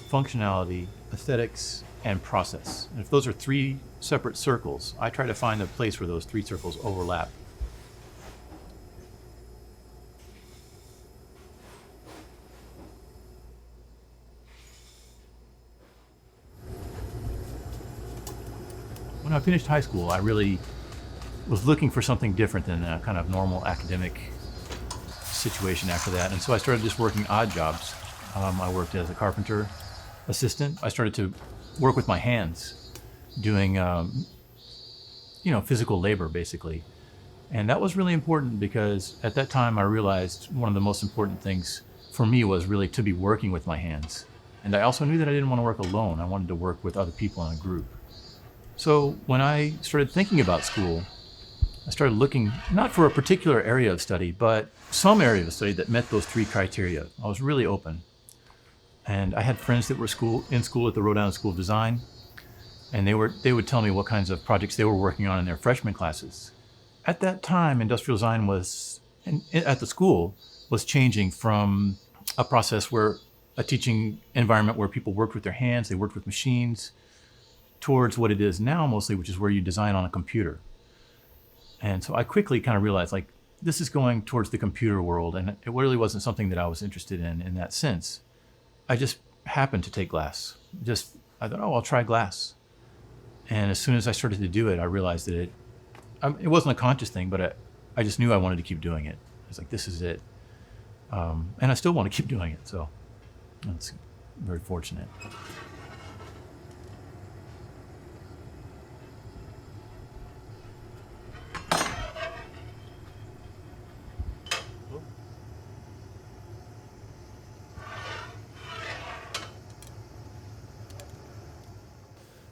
functionality, aesthetics, and process. And if those are three separate circles, I try to find a place where those three circles overlap. When I finished high school, I really was looking for something different than a kind of normal academic situation after that. And so I started just working odd jobs. I worked as a carpenter assistant. I started to work with my hands, doing physical labor basically. And that was really important because at that time I realized one of the most important things for me was really to be working with my hands. And I also knew that I didn't want to work alone. I wanted to work with other people in a group. So when I started thinking about school, I started looking not for a particular area of study, but some area of study that met those three criteria. I was really open. And I had friends that were in school at the Rhode Island School of Design, and they would tell me what kinds of projects they were working on in their freshman classes. At that time, industrial design at the school was changing from a process where a teaching environment where people worked with their hands, they worked with machines, towards what it is now mostly, which is where you design on a computer. And so I quickly kind of realized, like, this is going towards the computer world, and it really wasn't something that I was interested in that sense. I just happened to take glass. I thought, I'll try glass. And as soon as I started to do it, I realized that it wasn't a conscious thing, but I just knew I wanted to keep doing it. I was like, this is it. And I still want to keep doing it, so that's very fortunate.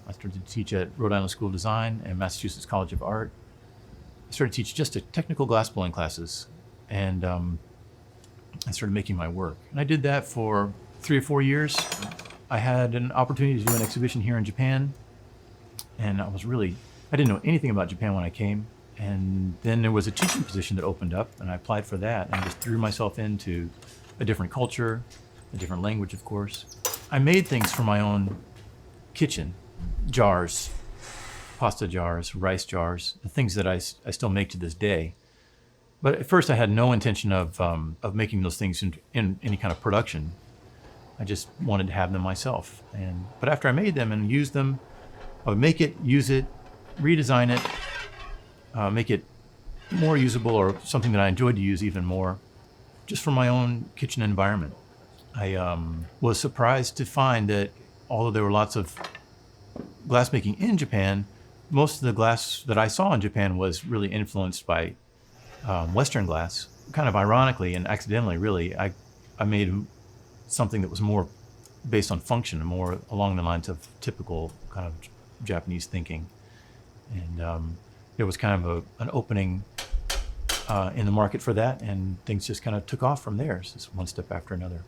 I started to teach at Rhode Island School of Design and Massachusetts College of Art. I started to teach just technical glass blowing classes, and I started making my work. And I did that for 3 or 4 years. I had an opportunity to do an exhibition here in Japan, and I didn't know anything about Japan when I came. And then there was a teaching position that opened up, and I applied for that and just threw myself into a different culture, a different language, of course. I made things for my own kitchen. Jars, pasta jars, rice jars, the things that I still make to this day. But at first I had no intention of making those things in any kind of production. I just wanted to have them myself. But after I made them and used them, I would make it, use it, redesign it, make it more usable or something that I enjoyed to use even more, just for my own kitchen environment. I was surprised to find that although there were lots of glassmaking in Japan, most of the glass that I saw in Japan was really influenced by Western glass. Kind of ironically and accidentally, really, I made something that was more based on function, more along the lines of typical kind of Japanese thinking. And there was kind of an opening in the market for that, and things just kind of took off from there, just one step after another.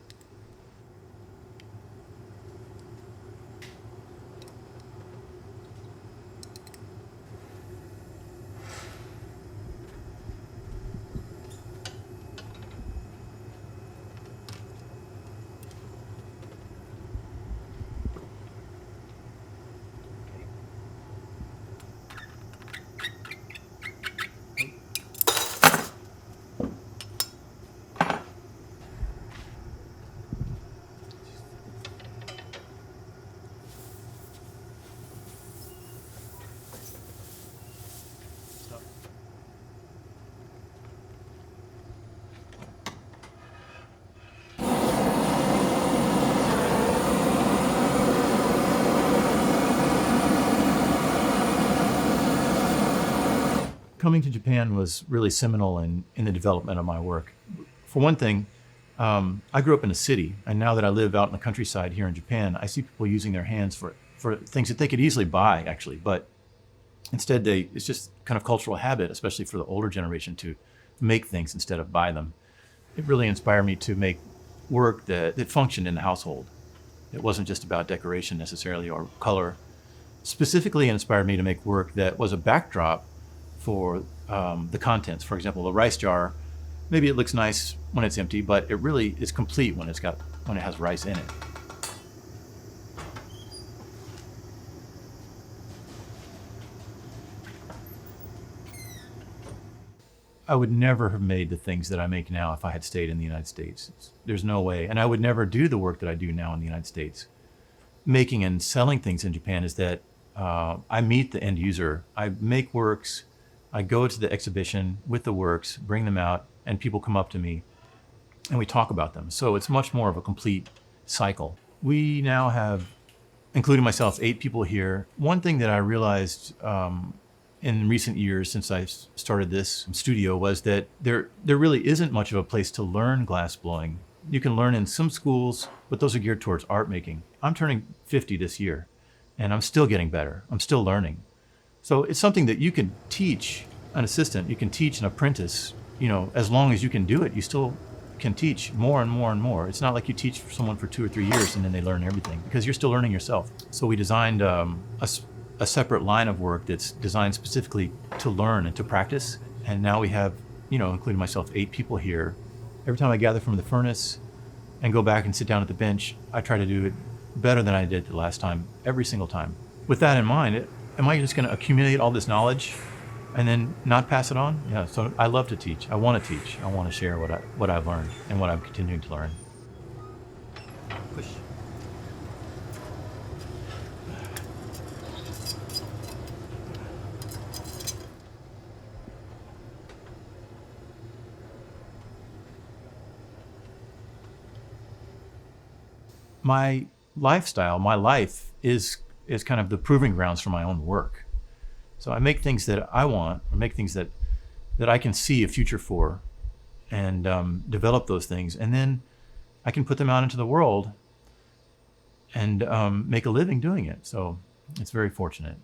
Coming to Japan was really seminal in the development of my work. For one thing, I grew up in a city, and now that I live out in the countryside here in Japan, I see people using their hands for things that they could easily buy, actually, but instead it's just kind of cultural habit, especially for the older generation, to make things instead of buy them. It really inspired me to make work that functioned in the household. It wasn't just about decoration necessarily or color. Specifically, it inspired me to make work that was a backdrop for the contents. For example, the rice jar, maybe it looks nice when it's empty, but it really is complete when it has rice in it. I would never have made the things that I make now if I had stayed in the United States. There's no way. And I would never do the work that I do now in the United States. Making and selling things in Japan is that I meet the end user. I make works, I go to the exhibition with the works, bring them out, and people come up to me and we talk about them. So it's much more of a complete cycle. We now have, including myself, 8 people here. One thing that I realized in recent years since I started this studio was that there really isn't much of a place to learn glass blowing. You can learn in some schools, but those are geared towards art making. I'm turning 50 this year, and I'm still getting better. I'm still learning. So it's something that you can teach an assistant, you can teach an apprentice, as long as you can do it, you still can teach more and more and more. It's not like you teach someone for 2 or 3 years and then they learn everything, because you're still learning yourself. So we designed a separate line of work that's designed specifically to learn and to practice. And now we have, including myself, 8 people here. Every time I gather from the furnace and go back and sit down at the bench, I try to do it better than I did the last time, every single time. With that in mind, am I just going to accumulate all this knowledge and then not pass it on? Yeah, so I love to teach. I want to teach. I want to share what I've learned and what I'm continuing to learn. Push. My lifestyle, my life is kind of the proving grounds for my own work. So I make things that I want, or make things that I can see a future for, and develop those things, and then I can put them out into the world and make a living doing it. So it's very fortunate.